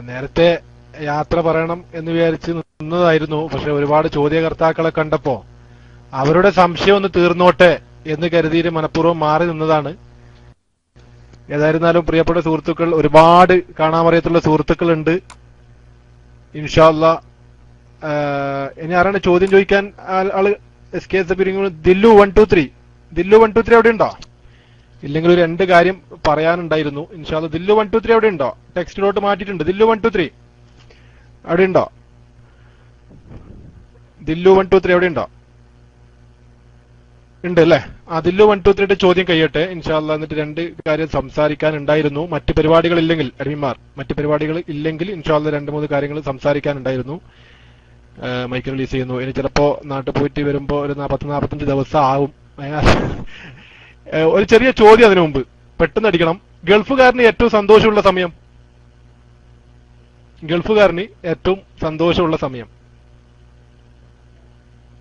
നേരത്തെ യാത്ര പറയണം എന്ന് വിചാരിച്ച് നിന്നതായിരുന്നു. പക്ഷെ ഒരുപാട് ചോദ്യകർത്താക്കളെ കണ്ടപ്പോ അവരുടെ സംശയം ഒന്ന് തീർന്നോട്ടെ എന്ന് കരുതിയിട്ട് മനഃപൂർവ്വം മാറി നിന്നതാണ്. ഏതായിരുന്നാലും പ്രിയപ്പെട്ട സുഹൃത്തുക്കൾ, ഒരുപാട് കാണാമറിയത്തുള്ള സുഹൃത്തുക്കളുണ്ട്. ഇൻഷാ അല്ലാഹ് ഇനി ആരാണ് ചോദ്യം ചോദിക്കാൻ? ആള് ദില്ലു 123. ദില്ലു 123 അവിടെ ഉണ്ടോ? ഇല്ലെങ്കിൽ ഒരു 2 കാര്യം പറയാനുണ്ടായിരുന്നു. ഇൻഷാ അല്ലാഹ് ദില്ലു 123 അവിടെ ഉണ്ടോ? ടെക്സ്റ്റിലോട്ട് മാറ്റിയിട്ടുണ്ട്. ദില്ലു 123 അവിടെ ഉണ്ടോ? ദില്ലു 123 അവിടെ ഉണ്ടോ? ഉണ്ട് അല്ലേ? ദില്ലു 123 ചോദ്യം കഴിയട്ടെ ഇൻഷാ അല്ലാഹ്. എന്നിട്ട് 2 കാര്യം സംസാരിക്കാനുണ്ടായിരുന്നു. മറ്റു പരിപാടികൾ ഇല്ലെങ്കിൽ അഡ്മിന്മാർ, മറ്റു പരിപാടികൾ ഇല്ലെങ്കിൽ ഇൻഷാ അല്ലാഹ് 2-3 കാര്യങ്ങൾ സംസാരിക്കാനുണ്ടായിരുന്നു. മൈക്ക് റിലീസ് ചെയ്യുന്നു. ഇനി ചിലപ്പോ നാട്ടിൽ പോയിട്ട് വരുമ്പോ ഒരു 40-45 ദിവസം ആവും. ഒരു ചെറിയ ചോദ്യം അതിനു മുമ്പ് പെട്ടെന്ന് അടിക്കണം. ഗൾഫുകാരന് ഏറ്റവും സന്തോഷമുള്ള സമയം? ഗൾഫുകാരന് ഏറ്റവും സന്തോഷമുള്ള സമയം?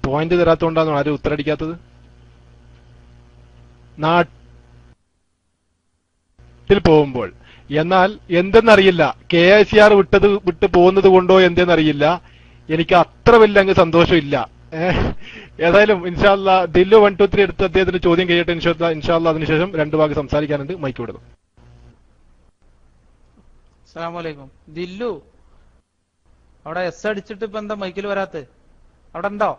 പോയിന്റ് തരാത്തോണ്ടാണോ ആരും ഉത്തരടിക്കാത്തത്? നാട്ടിൽ പോകുമ്പോൾ. എന്നാൽ എന്തെന്നറിയില്ല, KICR വിട്ട് പോകുന്നത് കൊണ്ടോ എന്തെന്നറിയില്ല, എനിക്ക് അത്ര വലിയ അങ്ങ് സന്തോഷമില്ല. ഏതായാലും ഇൻഷാ അല്ലാഹ് ദില്ലു 123 എടുത്ത് അദ്ദേഹത്തിന് ചോദ്യം കഴിയട്ടെ ഇൻഷാ അല്ലാഹ്. അതിനുശേഷം 2 വാക്ക് സംസാരിക്കാനുണ്ട്. മൈക്ക് വിടുന്നു. അസ്സലാമു അലൈക്കും. ദില്ലു അവിടെ എസ് അടിച്ചിട്ട് ഇപ്പൊ എന്താ മൈക്കിൽ വരാത്ത? അവിടെ ഉണ്ടോ?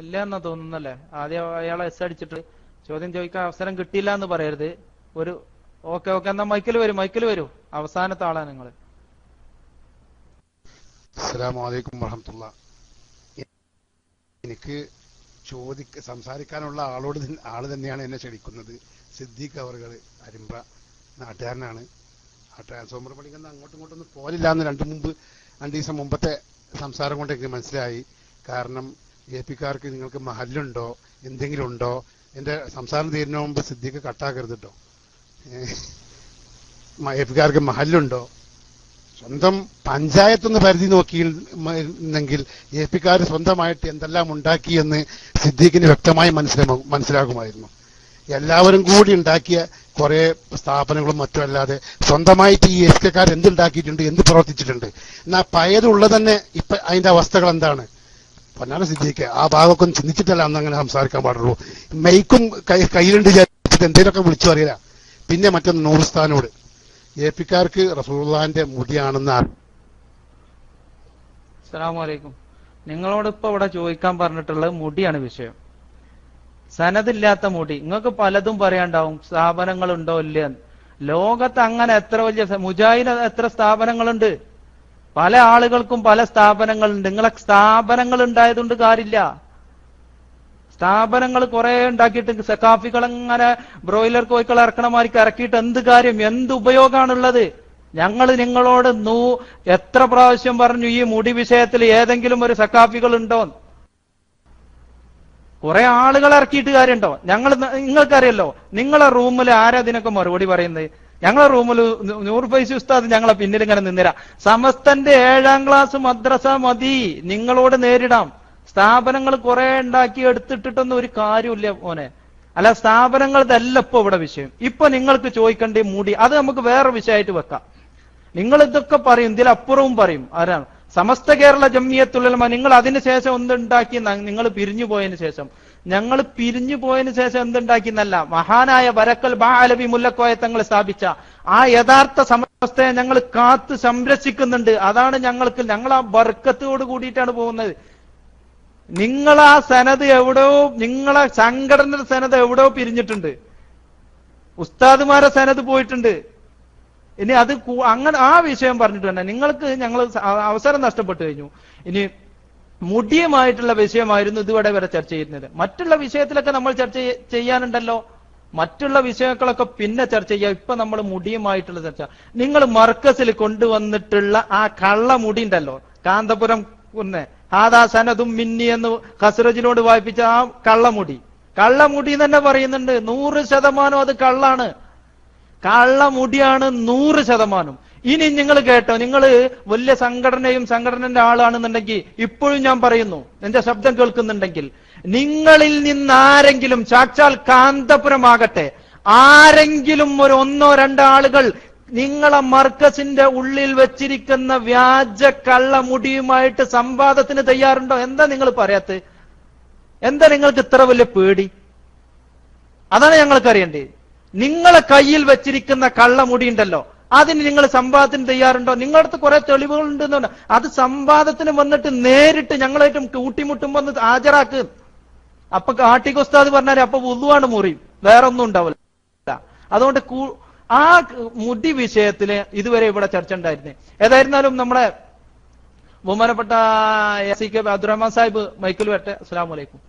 ഇല്ല എന്നാ തോന്നുന്നല്ലേ. ആദ്യം അയാളെ എസ് അടിച്ചിട്ട് ചോദ്യം ചോദിക്കാൻ അവസരം കിട്ടിയില്ല എന്ന് പറയരുത്. ഓക്കെ എന്നാ മൈക്കിൽ വരൂ. അവസാനത്തെ ആളാ നിങ്ങള്. അസ്സലാമു അലൈക്കും വറഹ്മത്തുള്ളാഹി. എനിക്ക് സംസാരിക്കാനുള്ള ആള് തന്നെയാണ് എന്നെ ക്ഷണിക്കുന്നത്. സിദ്ദീഖ് അവർകൾ അരിമ്പ്ര നാട്ടുകാരനാണ്. ആ ട്രാൻസ്ഫോമർ പണിക്കുന്ന അങ്ങോട്ടും ഇങ്ങോട്ടൊന്നും പോലില്ല എന്ന് 2 ദിവസം മുമ്പത്തെ സംസാരം കൊണ്ട് എനിക്ക് മനസ്സിലായി. കാരണം AP-ക്കാർക്ക് നിങ്ങൾക്ക് മഹല്ലുണ്ടോ, എന്തെങ്കിലും ഉണ്ടോ? എന്റെ സംസാരം തീരുന്ന മുമ്പ് സിദ്ദീഖ് കട്ടാക്കരുത് കേട്ടോ. AP-ക്കാർക്ക് മഹല്ലുണ്ടോ? സ്വന്തം പഞ്ചായത്തൊന്ന് പരിധി നോക്കിയിരുന്നെങ്കിൽ AP-ക്കാർ സ്വന്തമായിട്ട് എന്തെല്ലാം ഉണ്ടാക്കിയെന്ന് സിദ്ദീഖിന് വ്യക്തമായി മനസ്സിലാകുമായിരുന്നു. എല്ലാവരും കൂടി ഉണ്ടാക്കിയ കുറെ സ്ഥാപനങ്ങളും മറ്റുമല്ലാതെ സ്വന്തമായിട്ട് ഈ SP-ക്കാർ എന്തുണ്ടാക്കിയിട്ടുണ്ട്, എന്ത് പ്രവർത്തിച്ചിട്ടുണ്ട്? എന്നാ പഴയതുള്ളത് തന്നെ ഇപ്പൊ അതിന്റെ അവസ്ഥകൾ എന്താണ്? പൊന്നാന സിദ്ദീഖ്, ആ ഭാഗമൊക്കെ ഒന്ന് ചിന്തിച്ചിട്ടല്ല അന്ന് അങ്ങനെ സംസാരിക്കാൻ പാടുള്ളൂ. മൈക്കും കയ്യിലുണ്ട് വിചാരിച്ചിട്ട് എന്തെങ്കിലുമൊക്കെ വിളിച്ചു അറിയില്ല. പിന്നെ മറ്റൊന്ന് നൂറുസ്ഥാനോട്, AP-ക്കാർക്ക് റസൂലുള്ളാഹിന്റെ മുടിയാണെന്ന്. അസ്സലാമു അലൈക്കും. നിങ്ങളോട് ഇപ്പൊ ഇവിടെ ചോദിക്കാൻ പറഞ്ഞിട്ടുള്ളത് മുടിയാണ് വിഷയം. സനദില്ലാത്ത മുടി. നിങ്ങൾക്ക് പലതും പറയാണ്ടാവും, സ്ഥാപനങ്ങളുണ്ടോ ഇല്ല. ലോകത്ത് അങ്ങനെ എത്ര വലിയ മുജാഹിദ് എത്ര സ്ഥാപനങ്ങളുണ്ട്? പല ആളുകൾക്കും പല സ്ഥാപനങ്ങളുണ്ട്. നിങ്ങളെ സ്ഥാപനങ്ങൾ ഉണ്ടായതുകൊണ്ട് കാര്യമില്ല. സ്ഥാപനങ്ങൾ കുറെ ഉണ്ടാക്കിയിട്ട് സക്കാഫികൾ അങ്ങനെ ബ്രോയിലർ കോഴികൾ ഇറക്കണമാർക്ക് ഇറക്കിയിട്ട് എന്ത് കാര്യം, എന്ത് ഉപയോഗമാണുള്ളത്? ഞങ്ങൾ നിങ്ങളോട് എത്ര പ്രാവശ്യം പറഞ്ഞു ഈ മുടി വിഷയത്തിൽ ഏതെങ്കിലും ഒരു സക്കാഫികൾ ഉണ്ടോ? കുറെ ആളുകൾ ഇറക്കിയിട്ട് കാര്യമുണ്ടോ? നിങ്ങൾക്കറിയല്ലോ, നിങ്ങളെ റൂമിൽ ആരാ ഇതിനൊക്കെ മറുപടി പറയുന്നത്? ഞങ്ങളെ റൂമിൽ നൂറ് പൈസ ഉസ്താദ് ഞങ്ങളെ പിന്നിൽ ഇങ്ങനെ നിന്നിരാ. സമസ്തന്റെ 7ാം ക്ലാസ് മദ്രസ മതി, നിങ്ങളോട് നേരിടാം. സ്ഥാപനങ്ങൾ കുറെ ഉണ്ടാക്കി എടുത്തിട്ടൊന്നും ഒരു കാര്യമില്ല മോനെ. അല്ല, സ്ഥാപനങ്ങളതല്ല ഇപ്പൊ ഇവിടെ വിഷയം. ഇപ്പൊ നിങ്ങൾക്ക് ചോദിക്കേണ്ട മുടി, അത് നമുക്ക് വേറെ വിഷയമായിട്ട് വെക്കാം. നിങ്ങൾ ഇതൊക്കെ പറയും, ഇതിലപ്പുറവും പറയും. ആരാണ്? സമസ്ത കേരള ജംഇയ്യത്തുൽ ഉലമ. നിങ്ങൾ അതിനുശേഷം എന്തുണ്ടാക്കി? നിങ്ങൾ പിരിഞ്ഞു പോയതിനു ശേഷം. ഞങ്ങൾ പിരിഞ്ഞു പോയതിനു ശേഷം എന്തുണ്ടാക്കിന്നല്ല, മഹാനായ വരക്കൽ ബാഅലവി മുല്ലക്കോയ തങ്ങൾ സ്ഥാപിച്ച ആ യഥാർത്ഥ സമസ്തയെ ഞങ്ങൾ കാത്ത് സംരക്ഷിക്കുന്നുണ്ട്. അതാണ് ഞങ്ങൾ ആ ബർക്കത്തോട് കൂടിയിട്ടാണ് പോകുന്നത്. നിങ്ങളാ സനത് എവിടെയോ, നിങ്ങളെ സംഘടനയുടെ സനത് എവിടെയോ പിരിഞ്ഞിട്ടുണ്ട്. ഉസ്താദുമാരെ സനത് പോയിട്ടുണ്ട്. ഇനി അത് അങ്ങനെ ആ വിഷയം പറഞ്ഞിട്ട് തന്നെ നിങ്ങൾക്ക് ഞങ്ങൾ അവസരം നഷ്ടപ്പെട്ടു കഴിഞ്ഞു. ഇനി മുടിയുമായിട്ടുള്ള വിഷയമായിരുന്നു ഇതുവരെ വരെ ചർച്ച ചെയ്യുന്നത്. മറ്റുള്ള വിഷയത്തിലൊക്കെ നമ്മൾ ചർച്ച ചെയ്യാനുണ്ടല്ലോ. മറ്റുള്ള വിഷയങ്ങളൊക്കെ പിന്നെ ചർച്ച ചെയ്യാം. ഇപ്പൊ നമ്മൾ മുടിയുമായിട്ടുള്ള ചർച്ച. നിങ്ങൾ മർക്കസിൽ കൊണ്ടുവന്നിട്ടുള്ള ആ കള്ളമുടി ഉണ്ടല്ലോ, കാന്തപുരം ഹാദാ സനദും മിന്നി എന്ന് ഖസ്റജിനോട് വായിപ്പിച്ച ആ കള്ളമുടി തന്നെ പറയുന്നുണ്ട്. 100% അത് കള്ളാണ്, കള്ളമുടിയാണ് 100%. ഇനി നിങ്ങൾ കേട്ടോ, നിങ്ങൾ വലിയ സംഘടനന്റെ ആളാണെന്നുണ്ടെങ്കിൽ ഇപ്പോഴും ഞാൻ പറയുന്നു, എന്റെ ശബ്ദം കേൾക്കുന്നുണ്ടെങ്കിൽ, നിങ്ങളിൽ നിന്നാരെങ്കിലും, സാക്ഷാൽ കാന്തപുരമാകട്ടെ, ആരെങ്കിലും ഒരു 1-2 ആളുകൾ നിങ്ങളെ മർക്കസിന്റെ ഉള്ളിൽ വെച്ചിരിക്കുന്ന വ്യാജ കള്ളമുടിയുമായിട്ട് സംവാദത്തിന് തയ്യാറുണ്ടോ? എന്താ നിങ്ങൾ പറയാത്തത്? എന്താ നിങ്ങൾക്ക് ഇത്ര വലിയ പേടി? അതാണ് ഞങ്ങൾക്ക് അറിയേണ്ടത്. നിങ്ങളെ കയ്യിൽ വെച്ചിരിക്കുന്ന കള്ളമുടി ഉണ്ടല്ലോ, അതിന് നിങ്ങൾ സംവാദത്തിന് തയ്യാറുണ്ടോ? നിങ്ങളുടെ അടുത്ത് കുറെ തെളിവുകൾ ഉണ്ടെന്നുണ്ട്, അത് സംവാദത്തിന് വന്നിട്ട് നേരിട്ട് ഞങ്ങളായിട്ടും കൂട്ടിമുട്ടുമ്പോ ഒന്ന് ഹാജരാക്ക്. അപ്പൊ ആട്ടിക് ഉസ്താദ് പറഞ്ഞാൽ അപ്പൊ വുളുവാണ് മുറിയും, വേറെ ഒന്നും ഉണ്ടാവില്ല. അതുകൊണ്ട് ആ മുടി വിഷയത്തില് ഇതുവരെ ഇവിടെ ചർച്ച ഉണ്ടായിരുന്നേ. ഏതായിരുന്നാലും നമ്മുടെ ബഹുമാനപ്പെട്ട SK അബ്ദുറഹ്മാൻ സാഹിബ് മൈക്കിൽ വരട്ടെ. അസ്സലാമു അലൈക്കും.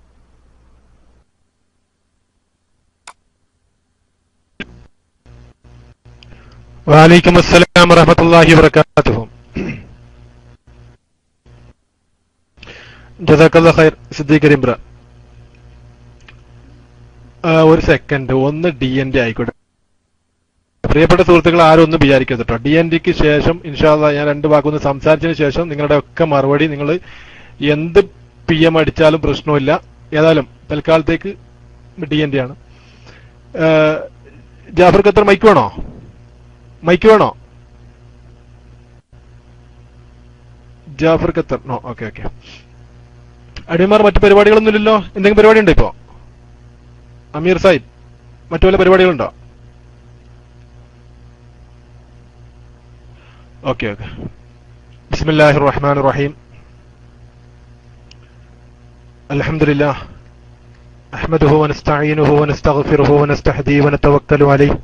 വഅലൈക്കും അസ്സലാം വറഹ്മത്തുള്ളാഹി വബറകാതുഹു. ജസാക്കല്ലാഹു ഖൈർ സിദ്ദീഖ് ഇബ്ര. ഒരു സെക്കൻഡ്, ഒന്ന് DND ആയിക്കോട്ടെ. പ്രിയപ്പെട്ട സുഹൃത്തുക്കൾ, ആരും ഒന്നും വിചാരിക്കരുത് കേട്ടോ. DNDക്ക് ശേഷം ഇൻഷാ അല്ലാഹ് ഞാൻ 2 വാക്കൊന്ന് സംസാരിച്ചതിന് ശേഷം നിങ്ങളുടെ ഒക്കെ മറുപടി നിങ്ങൾ എന്ത് PM അടിച്ചാലും പ്രശ്നമില്ല. ഏതായാലും തൽക്കാലത്തേക്ക് DND ആണ്. ജാഫർ ഖത്തർ മൈക്ക് വേണോ? മൈക്ക് വേണോ? Jafar Qatar no. ഓക്കെ. അടിമാർ മറ്റു പരിപാടികളൊന്നുമില്ലല്ലോ? എന്തെങ്കിലും പരിപാടി ഉണ്ടോ ഇപ്പോ? അമീർ സാഹിബ്, മറ്റു വല്ല പരിപാടികളുണ്ടോ? ഓക്കെ. ബിസ്മില്ലാഹിർ റഹ്മാനിർ റഹീം. അൽഹംദുലില്ലാഹ് അഹ്മദുഹു വനസ്തഈനുഹു വനസ്തഗ്ഫിറുഹു വനസ്തഹ്ദീഹി വനതവക്കലു അലൈഹി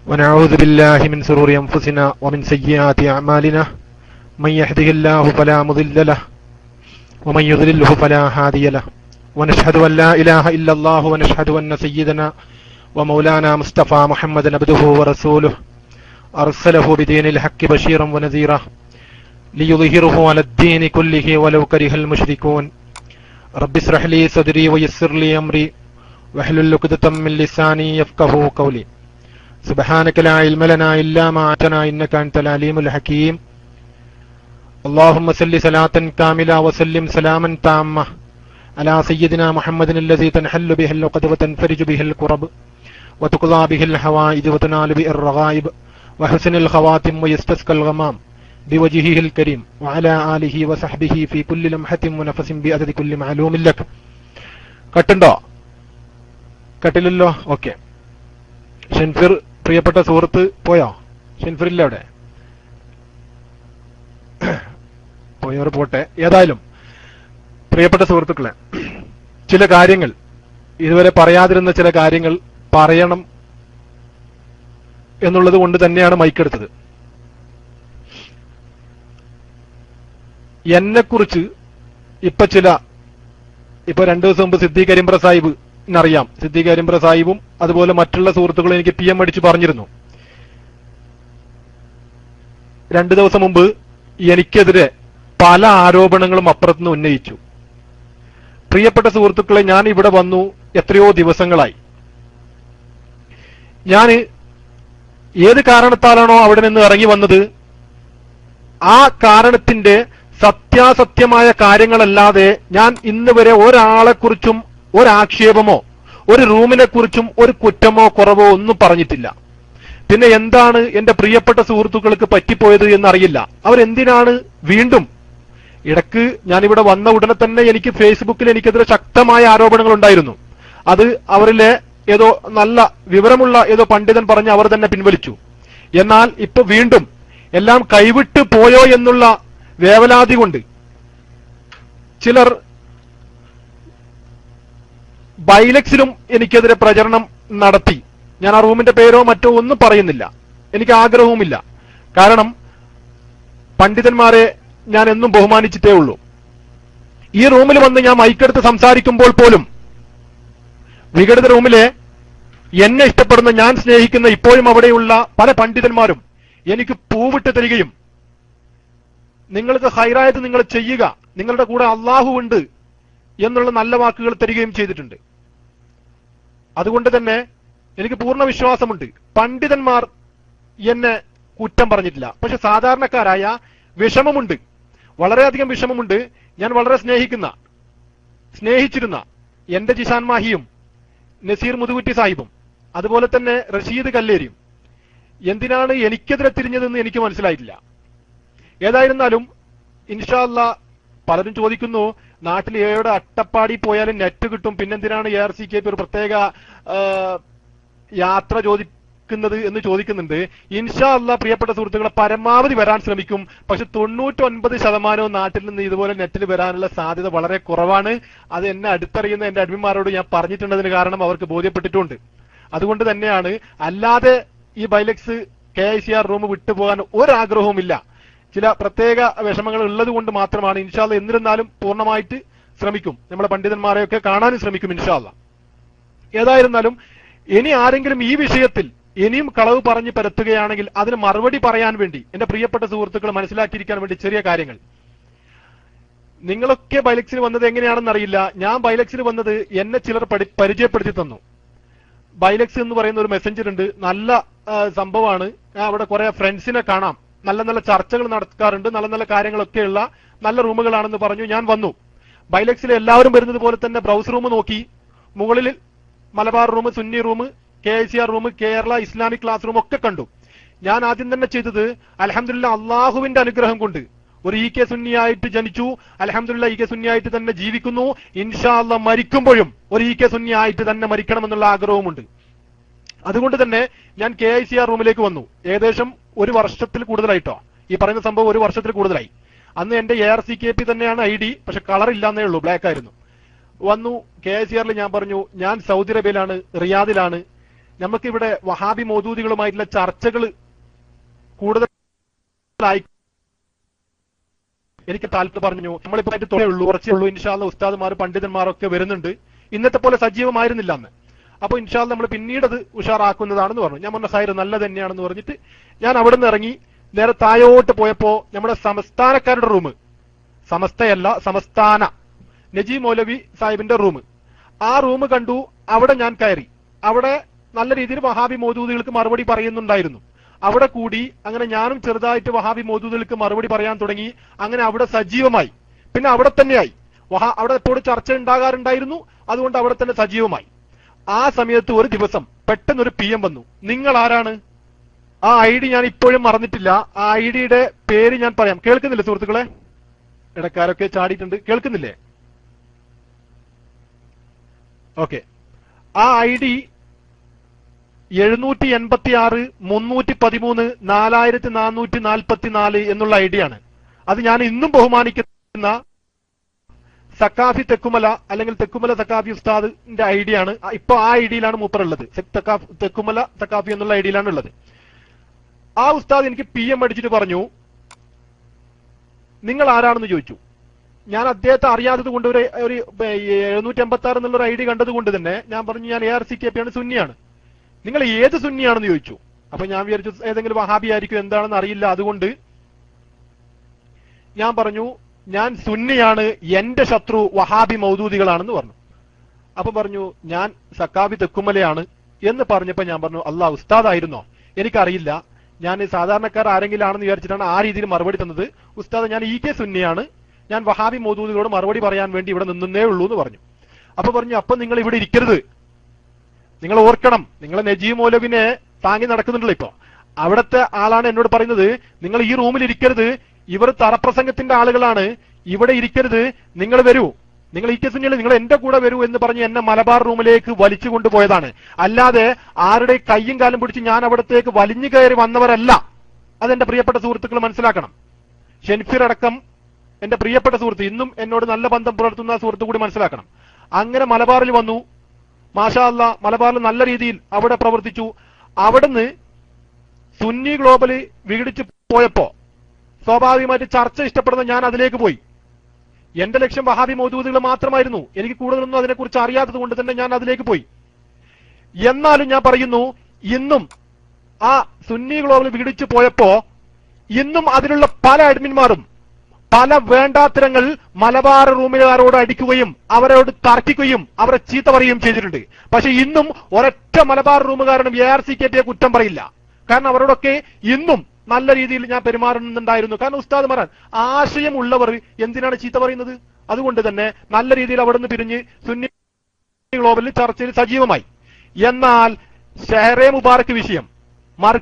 ونعوذ بالله من شرور أنفسنا ومن سيئات أعمالنا من يهده الله فلا مضل له ومن يضلله فلا هادي له ونشهد أن لا إله إلا الله ونشهد أن سيدنا ومولانا مصطفى محمد عبده ورسوله أرسله بدين الحق بشيرا ونذيرا ليظهره على الدين كله ولو كره المشركون رب اشرح لي صدري ويسر لي أمري واحلل عقدة من لساني يفقهوا قولي سبحانك لا علم لنا إلا ما علمتنا إنك أنت العليم الحكيم اللهم صل صلاة كاملة وسلم سلاما تاما على سيدنا محمد الذي تنحل به العقد وتنفرج به الكرب وتقضى به الحوائج وتنال به الرغائب وحسن الخواتم ويستسقى الغمام بوجهه الكريم وعلى آله وصحبه في كل لمحة ونفس بعدد كل معلوم لك. കട്ടുണ്ടോ? കട്ടില്ലല്ലോ. ഓക്കെ. ഷെൻഫിർ, പ്രിയപ്പെട്ട സുഹൃത്ത് പോയോ? ഷെൻഫിർ ഇല്ല അവിടെ? പോയവർ പോട്ടെ. ഏതായാലും പ്രിയപ്പെട്ട സുഹൃത്തുക്കളെ, ചില കാര്യങ്ങൾ, ഇതുവരെ പറയാതിരുന്ന ചില കാര്യങ്ങൾ പറയണം എന്നുള്ളത് കൊണ്ട് തന്നെയാണ് മൈക്കെടുത്തത്. എന്നെക്കുറിച്ച് ഇപ്പൊ 2 ദിവസം മുമ്പ് സിദ്ദീഖ് കരിമ്പ്ര സാഹിബ് അറിയാം. സിദ്ദീഖ് കരിമ്പ്ര സാഹിബും അതുപോലെ മറ്റുള്ള സുഹൃത്തുക്കളും എനിക്ക് PM അടിച്ച് പറഞ്ഞിരുന്നു. 2 ദിവസം മുമ്പ് എനിക്കെതിരെ പല ആരോപണങ്ങളും അപ്പുറത്തുനിന്ന് ഉന്നയിച്ചു. പ്രിയപ്പെട്ട സുഹൃത്തുക്കളെ, ഞാൻ ഇവിടെ വന്നു എത്രയോ ദിവസങ്ങളായി. ഞാൻ ഏത് കാരണത്താലാണോ അവിടെ നിന്ന് ഇറങ്ങി വന്നത്, ആ കാരണത്തിന്റെ സത്യാസത്യമായ കാര്യങ്ങളല്ലാതെ ഞാൻ ഇന്ന് വരെ ഒരാളെക്കുറിച്ചും ഒരാക്ഷേപമോ ഒരു റൂമിനെ കുറിച്ചും ഒരു കുറ്റമോ കുറവോ ഒന്നും പറഞ്ഞിട്ടില്ല. പിന്നെ എന്താണ് എന്റെ പ്രിയപ്പെട്ട സുഹൃത്തുക്കൾക്ക് പറ്റിപ്പോയത് എന്നറിയില്ല. അവരെന്തിനാണ് വീണ്ടും ഇടക്ക് ഞാനിവിടെ വന്ന ഉടനെ തന്നെ എനിക്ക് ഫേസ്ബുക്കിൽ എനിക്കെതിരെ ശക്തമായ ആരോപണങ്ങൾ ഉണ്ടായിരുന്നു. അത് അവരിലെ ഏതോ നല്ല വിവരമുള്ള ഏതോ പണ്ഡിതൻ പറഞ്ഞ് അവർ തന്നെ പിൻവലിച്ചു. എന്നാൽ ഇപ്പൊ വീണ്ടും എല്ലാം കൈവിട്ട് പോയോ എന്നുള്ള വേവലാതി കൊണ്ട് ചിലർ ബൈലക്സിലും എനിക്കെതിരെ പ്രചരണം നടത്തി. ഞാൻ ആ റൂമിന്റെ പേരോ മറ്റോ ഒന്നും പറയുന്നില്ല, എനിക്ക് ആഗ്രഹവുമില്ല. കാരണം പണ്ഡിതന്മാരെ ഞാൻ എന്നും ബഹുമാനിച്ചിട്ടേ ഉള്ളൂ. ഈ റൂമിൽ വന്ന് ഞാൻ മൈക്കെടുത്ത് സംസാരിക്കുമ്പോൾ പോലും വിഘടിത റൂമിലെ എന്നെ ഇഷ്ടപ്പെടുന്ന, ഞാൻ സ്നേഹിക്കുന്ന ഇപ്പോഴും അവിടെയുള്ള പല പണ്ഡിതന്മാരും എനിക്ക് പൂവിട്ട് തരികയും നിങ്ങൾക്ക് ഹൈറായത് നിങ്ങൾ ചെയ്യുക, നിങ്ങളുടെ കൂടെ അള്ളാഹു ഉണ്ട് എന്നുള്ള നല്ല വാക്കുകൾ തരികയും ചെയ്തിട്ടുണ്ട്. അതുകൊണ്ട് തന്നെ എനിക്ക് പൂർണ്ണ വിശ്വാസമുണ്ട് പണ്ഡിതന്മാർ എന്നെ കുറ്റം പറഞ്ഞിട്ടില്ല. പക്ഷെ സാധാരണക്കാരായ വിഷമമുണ്ട്, വളരെയധികം വിഷമമുണ്ട്. ഞാൻ വളരെ സ്നേഹിച്ചിരുന്ന എന്റെ ജിസാൻ മാഹിയും നസീർ മുതുകുറ്റി സാഹിബും അതുപോലെ തന്നെ റഷീദ് കല്ലേരിയും എന്തിനാണ് എനിക്കെതിരെ തിരിഞ്ഞതെന്ന് എനിക്ക് മനസ്സിലായിട്ടില്ല. ഏതായിരുന്നാലും ഇൻഷാ അല്ലാ പലരും ചോദിക്കുന്നു നാട്ടിൽ ഏവിടെ അട്ടപ്പാടി പോയാലും നെറ്റ് കിട്ടും, പിന്നെന്തിനാണ് ARCK ഒരു പ്രത്യേക യാത്ര ചോദിക്കുന്നത് എന്ന് ചോദിക്കുന്നുണ്ട്. ഇൻഷാ അല്ലാ പ്രിയപ്പെട്ട സുഹൃത്തുക്കളെ പരമാവധി വരാൻ ശ്രമിക്കും. പക്ഷെ 99% നാട്ടിൽ നിന്ന് ഇതുപോലെ നെറ്റിൽ വരാനുള്ള സാധ്യത വളരെ കുറവാണ്. അത് എന്നെ അടുത്തറിയുന്ന എന്റെ അഡ്മിന്മാരോട് ഞാൻ പറഞ്ഞിട്ടുണ്ടതിന് കാരണം അവർക്ക് ബോധ്യപ്പെട്ടിട്ടുണ്ട്. അതുകൊണ്ട് തന്നെയാണ് അല്ലാതെ ഈ ബൈലക്സ് KICR റൂം വിട്ടുപോകാൻ ഒരാഗ്രഹവുമില്ല. ചില പ്രത്യേക വിഷമങ്ങൾ ഉള്ളത് കൊണ്ട് മാത്രമാണ്. ഇൻഷാ അല്ലാ എന്നിരുന്നാലും പൂർണ്ണമായിട്ട് ശ്രമിക്കും, നമ്മുടെ പണ്ഡിതന്മാരെയൊക്കെ കാണാനും ശ്രമിക്കും ഇൻഷാ അല്ലാ. ഏതായിരുന്നാലും ഇനി ആരെങ്കിലും ഈ വിഷയത്തിൽ ഇനിയും കളവ് പറഞ്ഞ് പരത്തുകയാണെങ്കിൽ അതിന് മറുപടി പറയാൻ വേണ്ടി എന്റെ പ്രിയപ്പെട്ട സുഹൃത്തുക്കൾ മനസ്സിലാക്കിയിരിക്കാൻ വേണ്ടി ചെറിയ കാര്യങ്ങൾ. നിങ്ങളൊക്കെ ബൈലക്സിൽ വന്നത് എങ്ങനെയാണെന്ന് അറിയില്ല. ഞാൻ ബൈലക്സിൽ വന്നത് എന്നെ ചിലർ പരിചയപ്പെടുത്തി തന്നു. ബൈലക്സ് എന്ന് പറയുന്ന ഒരു മെസ്സഞ്ചർ ഉണ്ട്, നല്ല സംഭവമാണ്. അവിടെ കുറെ ഫ്രണ്ട്സിനെ കാണാം, നല്ല നല്ല ചർച്ചകൾ നടക്കാറുണ്ട്, നല്ല നല്ല കാര്യങ്ങളൊക്കെയുള്ള നല്ല റൂമുകളാണെന്ന് പറഞ്ഞു. ഞാൻ വന്നു. ബൈലക്സിൽ എല്ലാവരും വരുന്നത് പോലെ തന്നെ ബ്രൗസ് റൂം നോക്കി. മുകളിൽ Malabar room, Sunni room, KICR room, Kerala Islamic class room ഒക്കെ കണ്ടു. ഞാൻ ആദ്യം തന്നെ ചെയ്തത് അൽഹംദുലില്ലാഹ് അള്ളാഹുവിന്റെ അനുഗ്രഹം കൊണ്ട് ഒരു EK സുന്നിയായിട്ട് ജനിച്ചു. അൽഹംദുലില്ലാഹ് EK സുന്നിയായിട്ട് തന്നെ ജീവിക്കുന്നു. ഇൻഷാ അല്ലാഹ് മരിക്കുമ്പോഴും ഒരു EK സുന്നിയായിട്ട് തന്നെ മരിക്കണമെന്നുള്ള ആഗ്രഹവുമുണ്ട്. അതുകൊണ്ട് തന്നെ ഞാൻ KICR റൂമിലേക്ക് വന്നു. ഏകദേശം ഒരു വർഷത്തിൽ കൂടുതലായിട്ടോ, ഈ പറയുന്ന സംഭവം ഒരു വർഷത്തിൽ കൂടുതലായി. അന്ന് എന്റെ ARCKP തന്നെയാണ് ID, പക്ഷെ കളർ ഇല്ലാന്നേ ഉള്ളൂ, ബ്ലാക്ക് ആയിരുന്നു. വന്നു KICRൽ ഞാൻ പറഞ്ഞു ഞാൻ സൗദി അറേബ്യയിലാണ്, റിയാദിലാണ്. നമുക്കിവിടെ വഹാബി മൗദൂദികളുമായിട്ടുള്ള ചർച്ചകൾ കൂടുതലായി എനിക്ക് താല്പര്യം പറഞ്ഞു. നമ്മളിപ്പോ ഉള്ളൂ, കുറച്ചേ ഉള്ളൂ. ഇൻഷാ അല്ലാഹ് ഉസ്താദുമാർ പണ്ഡിതന്മാരൊക്കെ വരുന്നുണ്ട്. ഇന്നത്തെ പോലെ സജീവമായിരുന്നില്ല അന്ന്. അപ്പൊ ഇൻഷാ അല്ലാഹ് നമ്മൾ പിന്നീട് അത് ഉഷാറാക്കുന്നതാണെന്ന് പറഞ്ഞു. ഞാൻ പറഞ്ഞ ഹൈർ നല്ല തന്നെയാണെന്ന് പറഞ്ഞിട്ട് ഞാൻ അവിടെ നിന്ന് ഇറങ്ങി നേരെ താഴോട്ട് പോയപ്പോ നമ്മുടെ സംസ്ഥാനക്കാരുടെ റൂം, സമസ്തയല്ല സംസ്ഥാന, നജീബ് മൗലവി സാഹിബിന്റെ റൂം, ആ റൂം കണ്ടു. അവിടെ ഞാൻ കയറി. അവിടെ നല്ല രീതിയിൽ വഹാബി മൗദൂദികൾക്ക് മറുപടി പറയുന്നുണ്ടായിരുന്നു. അവിടെ കൂടി. അങ്ങനെ ഞാനും ചെറുതായിട്ട് വഹാബി മൗദൂദികൾക്ക് മറുപടി പറയാൻ തുടങ്ങി. അങ്ങനെ അവിടെ സജീവമായി. പിന്നെ അവിടെ തന്നെയായി. അവിടെ എപ്പോഴും ചർച്ച ഉണ്ടാകാറുണ്ടായിരുന്നു. അതുകൊണ്ട് അവിടെ തന്നെ സജീവമായി. ആ സമയത്ത് ഒരു ദിവസം പെട്ടെന്നൊരു PM വന്നു. നിങ്ങൾ ആരാണ്? ആ ID ഞാൻ ഇപ്പോഴും മറന്നിട്ടില്ല. ആ IDയുടെ പേര് ഞാൻ പറയാം. കേൾക്കുന്നില്ലേ സുഹൃത്തുക്കളെ? ഇടക്കാരൊക്കെ ചാടിയിട്ടുണ്ട്, കേൾക്കുന്നില്ലേ? ഓക്കെ. ആ ID 786 313 4444 എന്നുള്ള ID ആണ്. അത് ഞാൻ ഇന്നും ബഹുമാനിക്കുന്ന സക്കാഫി തെക്കുമല അല്ലെങ്കിൽ തെക്കുമല സക്കാഫി ഉസ്താദിന്റെ ID ആണ്. ഇപ്പൊ ആ IDയിലാണ് മൂപ്പറുള്ളത്. തെക്കുമല സക്കാഫി എന്നുള്ള IDയിലാണ് ഉള്ളത്. ആ ഉസ്താദ് എനിക്ക് PM അടിച്ചിട്ട് പറഞ്ഞു നിങ്ങൾ ആരാണെന്ന് ചോദിച്ചു. ഞാൻ അദ്ദേഹത്തെ അറിയാത്തത് കൊണ്ട് ഒരു 786 എന്നുള്ളൊരു ID കണ്ടത് കൊണ്ട് തന്നെ ഞാൻ പറഞ്ഞു ഞാൻ ARCKP ആണ്, സുന്നിയാണ്. നിങ്ങൾ ഏത് സുന്നിയാണെന്ന് ചോദിച്ചു. അപ്പൊ ഞാൻ വിചാരിച്ചു ഏതെങ്കിലും വഹാബി ആയിരിക്കും, എന്താണെന്ന് അറിയില്ല. അതുകൊണ്ട് ഞാൻ പറഞ്ഞു ഞാൻ സുന്നിയാണ്, എന്റെ ശത്രു വഹാബി മൗദൂദികളാണെന്ന് പറഞ്ഞു. അപ്പൊ പറഞ്ഞു ഞാൻ സക്കാഫി തെക്കുമലയാണ് എന്ന് പറഞ്ഞപ്പോ ഞാൻ പറഞ്ഞു അല്ലാഹ് ഉസ്താദായിരുന്നോ? എനിക്കറിയില്ല, ഞാൻ സാധാരണക്കാർ ആരെങ്കിലും ആണെന്ന് വിചാരിച്ചിട്ടാണ് ആ രീതിയിൽ മറുപടി തന്നത്. ഉസ്താദ് ഞാൻ EK സുന്നിയാണ്, ഞാൻ വഹാബി മൗദൂദികളോട് മറുപടി പറയാൻ വേണ്ടി ഇവിടെ നിന്നേ ഉള്ളൂ എന്ന് പറഞ്ഞു. അപ്പൊ പറഞ്ഞു അപ്പൊ നിങ്ങൾ ഇവിടെ ഇരിക്കരുത്, നിങ്ങൾ ഓർക്കണം, നിങ്ങൾ നജീബ് മൗലവിനെ താങ്ങി നടക്കുന്നുണ്ടല്ലോ ഇപ്പൊ, അവിടത്തെ ആളാണ് എന്നോട് പറയുന്നത് നിങ്ങൾ ഈ റൂമിൽ ഇരിക്കരുത്, ഇവർ തറപ്രസംഗത്തിന്റെ ആളുകളാണ്, ഇവിടെ ഇരിക്കരുത്, നിങ്ങൾ വരൂ, നിങ്ങൾ EK സുന്നികൾ, നിങ്ങൾ എന്റെ കൂടെ വരൂ എന്ന് പറഞ്ഞ് എന്നെ മലബാർ റൂമിലേക്ക് വലിച്ചു കൊണ്ടുപോയതാണ്. അല്ലാതെ ആരുടെ കയ്യും കാലും പിടിച്ച് ഞാൻ അവിടത്തേക്ക് വലിഞ്ഞു കയറി വന്നവരല്ല. അതെന്റെ പ്രിയപ്പെട്ട സുഹൃത്തുക്കൾ മനസ്സിലാക്കണം. ഷെൻഫിർ അടക്കം എന്റെ പ്രിയപ്പെട്ട സുഹൃത്ത്, ഇന്നും എന്നോട് നല്ല ബന്ധം പുലർത്തുന്ന സുഹൃത്ത് കൂടി മനസ്സിലാക്കണം. അങ്ങനെ മലബാറിൽ വന്നു. മാഷാ അല്ലാഹ് മലബാറിൽ നല്ല രീതിയിൽ അവിടെ പ്രവർത്തിച്ചു. അവിടുന്ന് സുന്നി ഗ്ലോബൽ വിഘടിച്ച് പോയപ്പോ സ്വാഭാവികമായിട്ട് ചർച്ച ഇഷ്ടപ്പെടുന്ന ഞാൻ അതിലേക്ക് പോയി. എന്റെ ലക്ഷ്യം വഹാബി മൗദൂദികൾ മാത്രമായിരുന്നു. എനിക്ക് കൂടുതലൊന്നും അതിനെക്കുറിച്ച് അറിയാത്തത് കൊണ്ട് തന്നെ ഞാൻ അതിലേക്ക് പോയി. എന്നാലും ഞാൻ പറയുന്നു, ഇന്നും ആ സുന്നി ഗ്ലോബൽ വിഘടിച്ചു പോയപ്പോ ഇന്നും അതിലുള്ള പല അഡ്മിന്മാരും പല വേണ്ടാത്തരങ്ങൾ മലബാർ റൂമുകാരോട് അടിക്കുകയും അവരോട് തർക്കിക്കുകയും അവരെ ചീത്ത പറയുകയും ചെയ്തിട്ടുണ്ട്. പക്ഷെ ഇന്നും ഒരൊറ്റ മലബാർ റൂമുകാരനും ARCKPയെ കുറ്റം പറയില്ല. കാരണം അവരോടൊക്കെ ഇന്നും നല്ല രീതിയിൽ ഞാൻ പെരുമാറുന്നുണ്ടായിരുന്നു. കാരണം ഉസ്താദ്മാരാൻ ആശയമുള്ളവർ എന്തിനാണ് ചീത്ത പറയുന്നത്? അതുകൊണ്ട് തന്നെ നല്ല രീതിയിൽ അവിടെ നിന്ന് പിരിഞ്ഞ് സുന്നി ഗ്ലോബലിൽ ചർച്ചയിൽ സജീവമായി. എന്നാൽ ഷെഹറെ മുബാറക്ക് വിഷയം